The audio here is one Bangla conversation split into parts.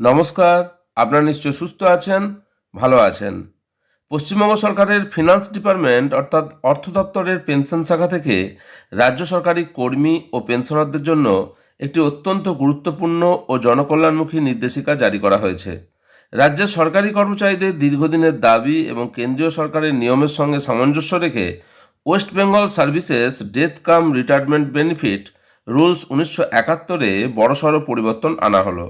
নমস্কার। আপনারা নিশ্চয় সুস্থ আছেন, ভালো আছেন। পশ্চিমবঙ্গ সরকারের ফিনান্স ডিপার্টমেন্ট অর্থাৎ অর্থ দপ্তরের পেনশন শাখা থেকে রাজ্য সরকারি কর্মী ও পেনশনারদের জন্য একটি অত্যন্ত গুরুত্বপূর্ণ ও জনকল্যাণমুখী নির্দেশিকা জারি করা হয়েছে। রাজ্যের সরকারি কর্মচারীদের দীর্ঘদিনের দাবি এবং কেন্দ্রীয় সরকারের নিয়মের সঙ্গে সামঞ্জস্য রেখে ওয়েস্ট বেঙ্গল সার্ভিসেস ডেথ কাম রিটায়ারমেন্ট বেনিফিট রুলস 1971-এ বড়সড় পরিবর্তন আনা হলো।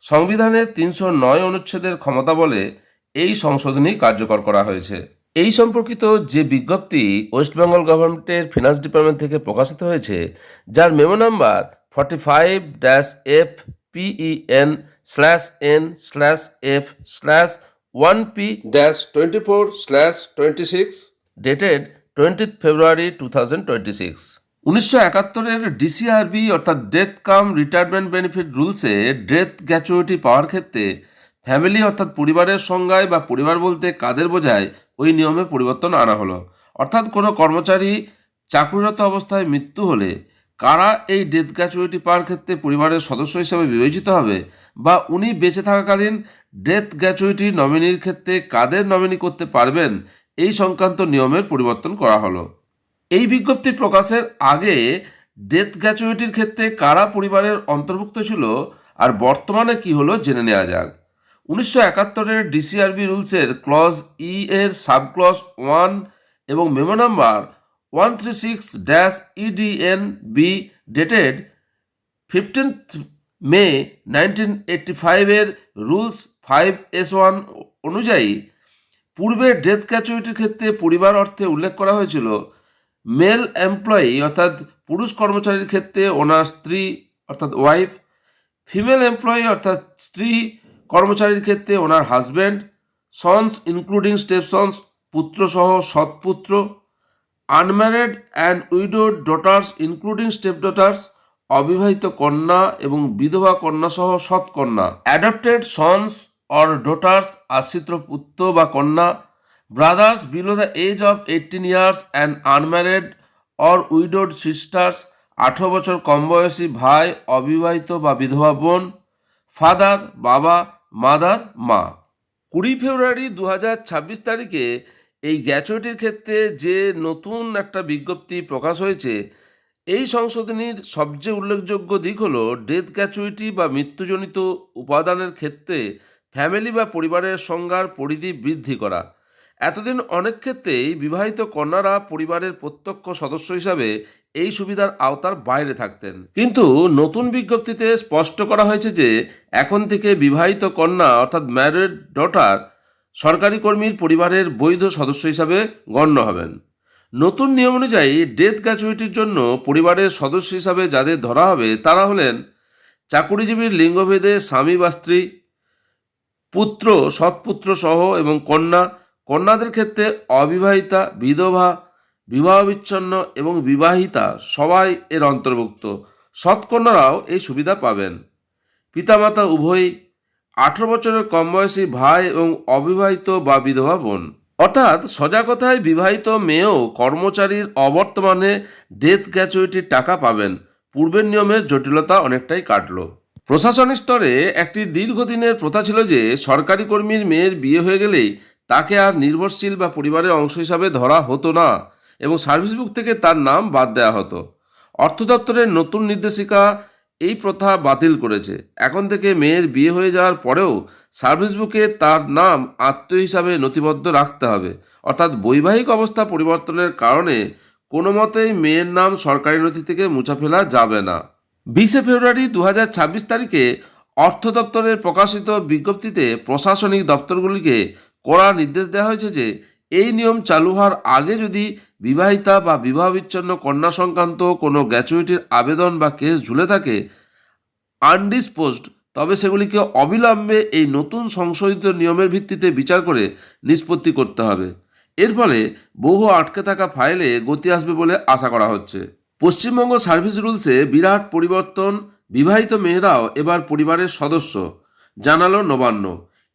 সংবিধানের 309 অনুচ্ছেদের ক্ষমতা বলে এই সংশোধনী কার্যকর করা হয়েছে। এই সম্পর্কিত যে বিজ্ঞপ্তি ওয়েস্ট বেঙ্গল গভর্নমেন্টের ফিনান্স ডিপার্টমেন্ট থেকে প্রকাশিত হয়েছে, যার মেমো নাম্বার 45-F-P-E-N/N/F/1P-24/26 ডেটেড 20 ফেব্রুয়ারি 2026। 1971-এর ডিসিআরবি অর্থাৎ ডেথ কাম রিটায়ারমেন্ট বেনিফিট রুলসে ডেথ গ্র্যাচুইটি পাওয়ার ক্ষেত্রে ফ্যামিলি অর্থাৎ পরিবারের সংজ্ঞায় বা পরিবার বলতে কাদের বোঝায় ওই নিয়মে পরিবর্তন আনা হলো। অর্থাৎ কোনো কর্মচারী চাকরিরত অবস্থায় মৃত্যু হলে কারা এই ডেথ গ্র্যাচুইটি পাওয়ার ক্ষেত্রে পরিবারের সদস্য হিসেবে বিবেচিত হবে, বা উনি বেঁচে থাকাকালীন ডেথ গ্র্যাচুইটি নমিনির ক্ষেত্রে কাদের নমিনি করতে পারবেন, এই সংক্রান্ত নিয়মের পরিবর্তন করা হলো। এই বিজ্ঞপ্তি প্রকাশের আগে ডেথ গ্র্যাচুইটির ক্ষেত্রে কারা পরিবারের অন্তর্ভুক্ত ছিল আর বর্তমানে কি হলো জেনে নেওয়া যাক। 1971-এর ডিসিআরবি রুলসের ক্লজ ই এর সাব ক্লজ 1 এবং মেমো নাম্বার 136-EDN-B ডেটেড 15 মে 1985-এর রুলস 5S1 অনুযায়ী পূর্বে ডেথ গ্র্যাচুইটির ক্ষেত্রে পরিবার অর্থে উল্লেখ করা হয়েছিল মেল এমপ্লয়ি অর্থাৎ পুরুষ কর্মচারীর ক্ষেত্রে ওনার স্ত্রী অর্থাৎ ওয়াইফ, ফিমেল এমপ্লয়ি অর্থাৎ স্ত্রী কর্মচারীর ক্ষেত্রে ওনার husband, sons including step sons পুত্রসহ সৎপুত্র, unmarried and widowed daughters including step daughters অবিবাহিত কন্যা এবং বিধবা কন্যাসহ সৎকন্যা, অ্যাডপ্টেড সন্স অর ডটার্স আশ্রিত পুত্র বা কন্যা, brothers below the age of 18 years and unmarried or widowed sisters 18 বছর কম বয়সী ভাই, অবিবাহিত বা বিধবা বোন, ফাদার বাবা, মাদার মা। 20 ফেব্রুয়ারি 2026 তারিখে এই গ্র্যাচুইটির ক্ষেত্রে যে নতুন একটা বিজ্ঞপ্তি প্রকাশ হয়েছে, এই সংশোধনীর সবচেয়ে উল্লেখযোগ্য দিক হলো ডেথ গ্র্যাচুইটি বা মৃত্যুজনিত উপাদানের ক্ষেত্রে ফ্যামিলি বা পরিবারের সংজ্ঞার পরিধি বৃদ্ধি করা। এতদিন অনেক ক্ষেত্রেই বিবাহিত কন্যারা পরিবারের প্রত্যক্ষ সদস্য হিসাবে এই সুবিধার আওতার বাইরে থাকতেন, কিন্তু নতুন বিজ্ঞপ্তিতে স্পষ্ট করা হয়েছে যে এখন থেকে বিবাহিত কন্যা অর্থাৎ ম্যারিড ডটার সরকারি কর্মীর পরিবারের বৈধ সদস্য হিসাবে গণ্য হবেন। নতুন নিয়ম অনুযায়ী ডেথ গ্র্যাচুইটির জন্য পরিবারের সদস্য হিসাবে যাদের ধরা হবে তারা হলেন চাকুরিজীবীর লিঙ্গভেদে স্বামী বা স্ত্রী, পুত্র সৎপুত্র সহ এবং কন্যা, কন্যাদের ক্ষেত্রে অবিবাহিতা, বিধবা, বিবাহবিচ্ছন্ন এবং বিবাহিতা সবাই এর অন্তর্ভুক্ত। সৎকন্যারাও এই সুবিধা পাবেন। পিতামাতা উভয়ই, 18 বছরের কম বয়সী ভাই এবং অবিবাহিত বা বিধবা বোন। অর্থাৎ সোজা কথায় বিবাহিত মেয়েও কর্মচারীর অবর্তমানে ডেথ গ্র্যাচুইটির টাকা পাবেন। পূর্বের নিয়মের জটিলতা অনেকটাই কাটল। প্রশাসনিক স্তরে একটি দীর্ঘদিনের প্রথা ছিল যে সরকারি কর্মীর মেয়ের বিয়ে হয়ে গেলেই তাকে আর নির্ভরশীল বা পরিবারের অংশ হিসাবে ধরা হতো না এবং সার্ভিস বুক থেকে তার নাম বাদ দেওয়া হতো। অর্থ দপ্তরের নতুন নির্দেশিকা এই প্রথা বাতিল করেছে। এখন থেকে মেয়ের বিয়ে হয়ে যাওয়ার পরেও সার্ভিস বুকে তার নাম আত্মীয় হিসাবে নথিবদ্ধ রাখতে হবে। অর্থাৎ বৈবাহিক অবস্থা পরিবর্তনের কারণে কোনো মতেই মেয়ের নাম সরকারি নথি থেকে মুছে ফেলা যাবে না। 20 ফেব্রুয়ারি 2026 তারিখে অর্থ দপ্তরের প্রকাশিত বিজ্ঞপ্তিতে প্রশাসনিক দপ্তরগুলিকে কড়া নির্দেশ দেওয়া হয়েছে যে এই নিয়ম চালু হওয়ার আগে যদি বিবাহিতা বা বিবাহবিচ্ছন্ন কন্যা সংক্রান্ত কোনো গ্র্যাচুইটির আবেদন বা কেস ঝুলে থাকে আনডিসপোজড, তবে সেগুলিকে অবিলম্বে এই নতুন সংশোধিত নিয়মের ভিত্তিতে বিচার করে নিষ্পত্তি করতে হবে। এর ফলে বহু আটকে থাকা ফাইলে গতি আসবে বলে আশা করা হচ্ছে। পশ্চিমবঙ্গ সার্ভিস রুলসে বিরাট পরিবর্তন, বিবাহিত মেয়েরাও এবার পরিবারের সদস্য, জানালো নবান্ন।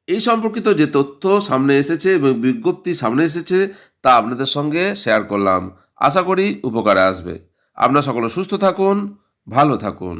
এই সম্পর্কিত যে তথ্য সামনে এসেছে এবং বিজ্ঞপ্তি সামনে এসেছে তা আপনাদের সঙ্গে শেয়ার করলাম। আশা করি উপকারে আসবে। আপনারা সকলে সুস্থ থাকুন, ভালো থাকুন।